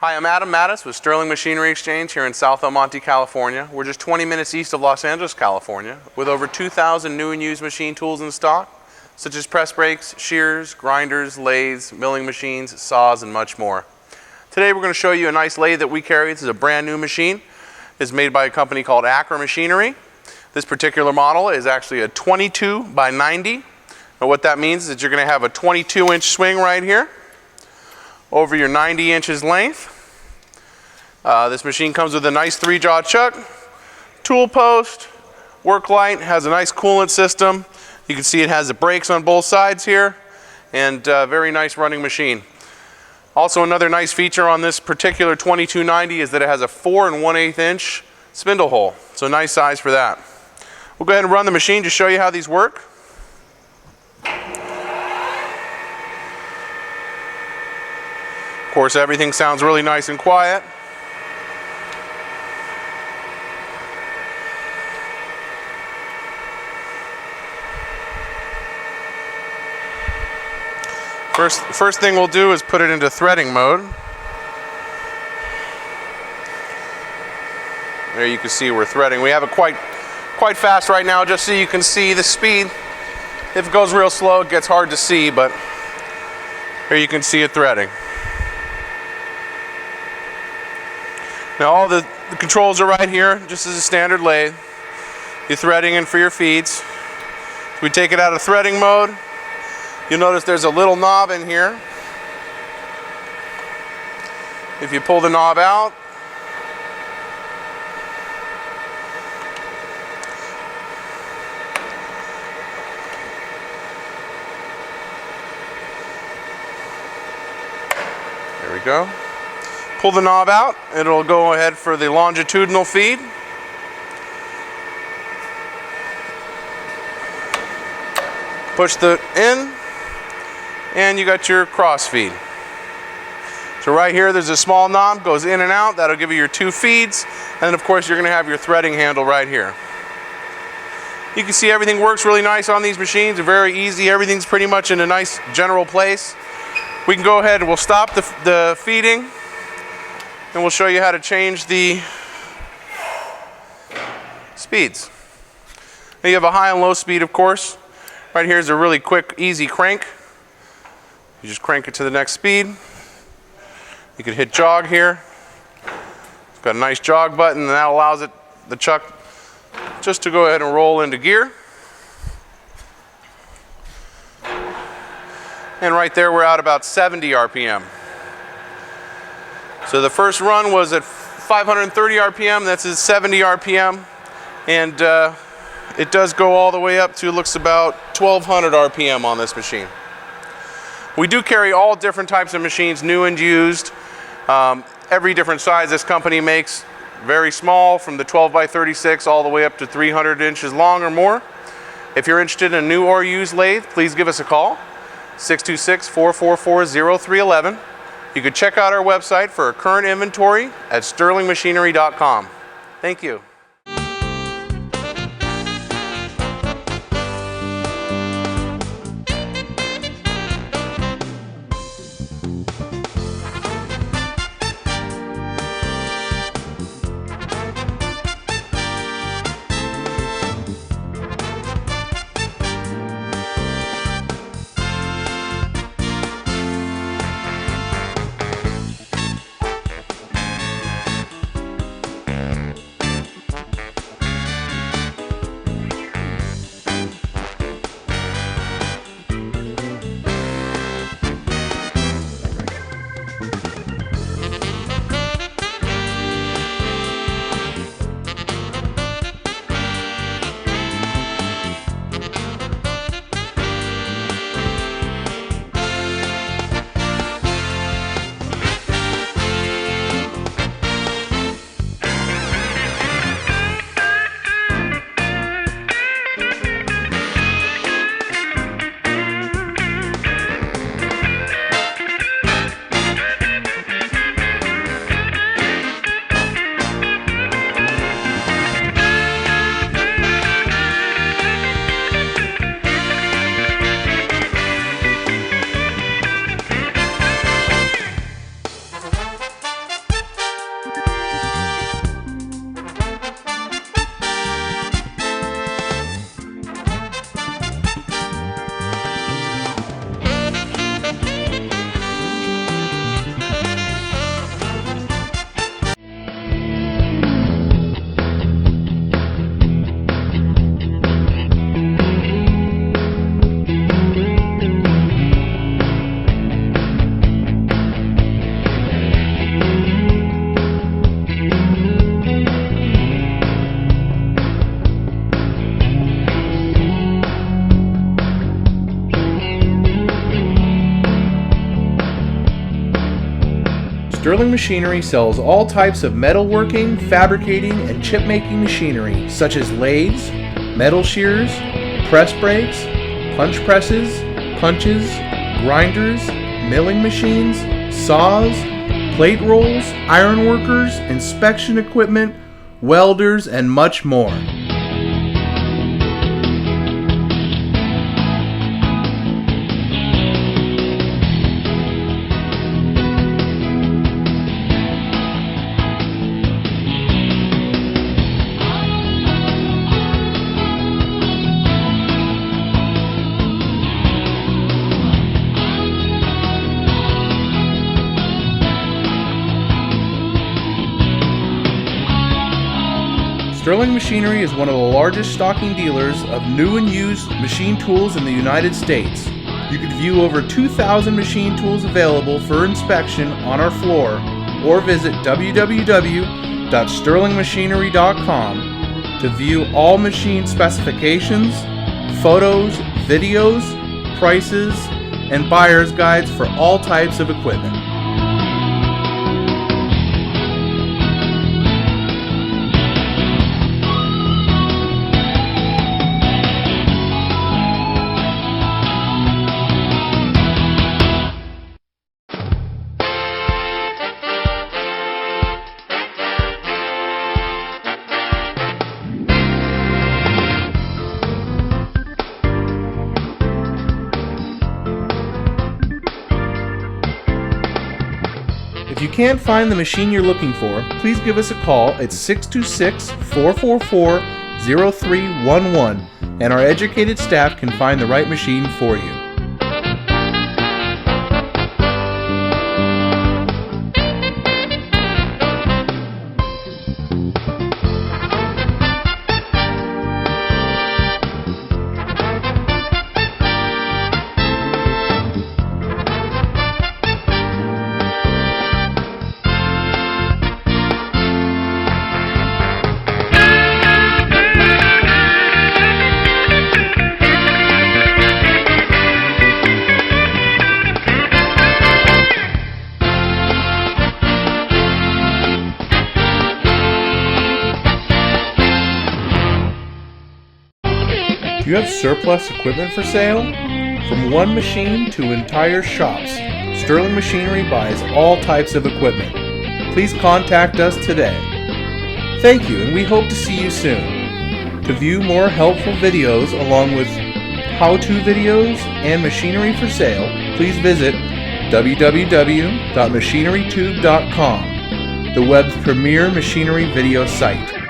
Hi, I'm Adam Mattis with Sterling Machinery Exchange here in South El Monte, California. We're just 20 minutes east of Los Angeles, California, with over 2,000 new and used machine tools in stock, such as press brakes, shears, grinders, lathes, milling machines, saws, and much more. Today we're going to show you a nice lathe that we carry. This is a brand new machine. It's made by a company called Acra Machinery. This particular model is actually a 22 by 90. And what that means is that you're going to have a 22-inch swing right here over your 90 inches length. This machine comes with a nice 3-jaw chuck, tool post, work light, has a nice coolant system. You can see it has the brakes on both sides here, and very nice running machine. Also, another nice feature on this particular 2290 is that it has a 4 1/8 inch spindle hole, so nice size for that. We'll go ahead and run the machine to show you how these work. Of course, everything sounds really nice and quiet. First thing we'll do is put it into threading mode. There you can see we're threading. We have it quite fast right now, just so you can see the speed. If it goes real slow, it gets hard to see, but here you can see it threading. Now all the controls are right here, just as a standard lathe. You're threading in for your feeds. We take it out of threading mode. You'll notice there's a little knob in here. If you pull the knob out, there we go. Pull the knob out, it'll go ahead for the longitudinal feed. Push the in, and you got your cross feed. So right here there's a small knob, goes in and out. That'll give you your 2 feeds, and then of course you're going to have your threading handle right here. You can see everything works really nice on these machines. They're very easy. Everything's pretty much in a nice general place. We can go ahead and we'll stop the feeding, and we'll show you how to change the speeds. Now you have a high and low speed, of course. Right here is a really quick, easy crank. You just crank it to the next speed. You can hit jog here. It's got a nice jog button, and that allows the chuck just to go ahead and roll into gear. And right there we're at about 70 RPM. So the first run was at 530 RPM, that's at 70 RPM, and it does go all the way up to, looks about 1200 RPM on this machine. We do carry all different types of machines, new and used. Every different size this company makes, very small, from the 12 by 36 all the way up to 300 inches long or more. If you're interested in a new or used lathe, please give us a call, 626-444-0311. You can check out our website for a current inventory at sterlingmachinery.com. Thank you. Sterling Machinery sells all types of metalworking, fabricating, and chip-making machinery such as lathes, metal shears, press brakes, punch presses, punches, grinders, milling machines, saws, plate rolls, iron workers, inspection equipment, welders, and much more. Sterling Machinery is one of the largest stocking dealers of new and used machine tools in the United States. You can view over 2,000 machine tools available for inspection on our floor or visit www.sterlingmachinery.com to view all machine specifications, photos, videos, prices, and buyer's guides for all types of equipment. If you can't find the machine you're looking for, please give us a call at 626-444-0311 and our educated staff can find the right machine for you. Do you have surplus equipment for sale? From one machine to entire shops, Sterling Machinery buys all types of equipment. Please contact us today. Thank you, and we hope to see you soon. To view more helpful videos along with how-to videos and machinery for sale, please visit www.machinerytube.com, the web's premier machinery video site.